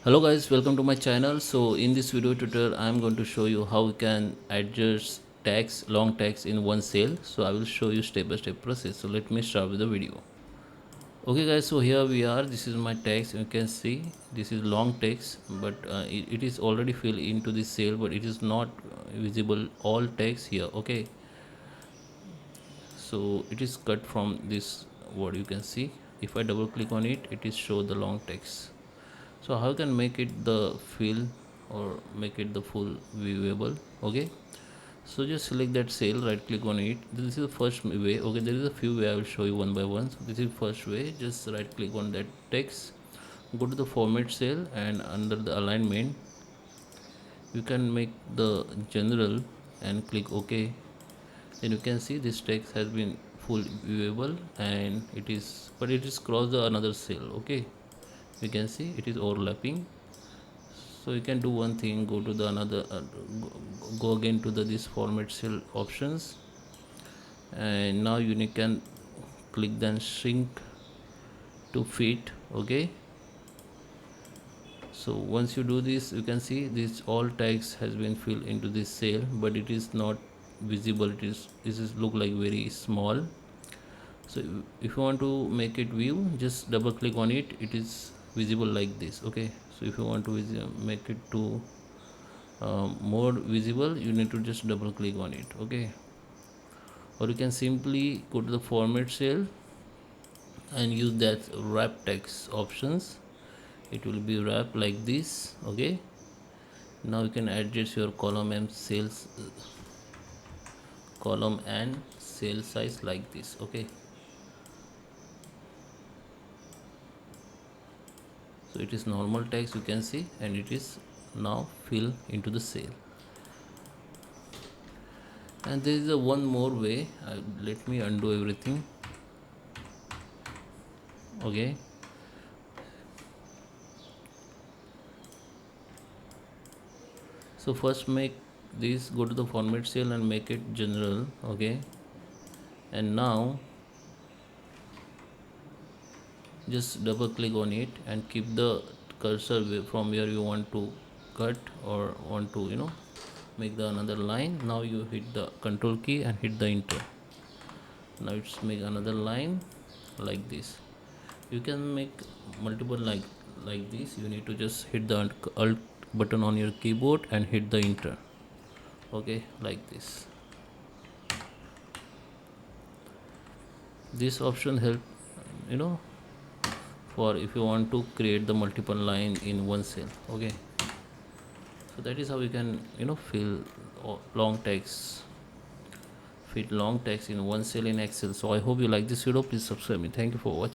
Hello guys, welcome to my channel. So in this video tutorial I am going to show you how we can adjust text, long text in one cell. So I will show you step by step process. So let me start with the video. Okay guys, so here we are. This is my text. You can see this is long text, but it is already filled into this cell, but it is not visible all text here. Okay, so it is cut from this word. You can see if I double click on it, it is show the long text. So how can make it the fill or make it the full viewable? Okay, so just select that cell, right click on it. This is the first way. Okay, there is a few way, I will show you one by one. So this is first way. Just right click on that text, go to the format cell, and under the alignment you can make the general and click OK. Then you can see this text has been full viewable, and it is cross the another cell. Okay, you can see it is overlapping. So you can do one thing, go to the another go again to the this format cell options, and now you can click then shrink to fit. Okay, so once you do this, you can see this all text has been filled into this cell, but it is not visible. It is look like very small. So if you want to make it view, just double click on it. It is visible like this. Okay, so if you want to make it to more visible, you need to just double click on it. Okay, or you can simply go to the format cell and use that wrap text options. It will be wrapped like this. Okay, now you can adjust your column and cell size like this. Okay, so it is normal text, you can see, and it is now fill into the cell. And there is a one more way. Let me undo everything. Okay, so first make this, go to the format cell and make it general. Okay, and now just double click on it and keep the cursor from where you want to cut or want to make the another line. Now you hit the control key and hit the enter. Now it's make another line like this. You can make multiple like this. You need to just hit the alt button on your keyboard and hit the enter. Okay, like this. This option help you know for if you want to create the multiple line in one cell. Okay, so that is how you can fill long text, fit long text in one cell in Excel. So I hope you like this video. Please subscribe me. Thank you for watching.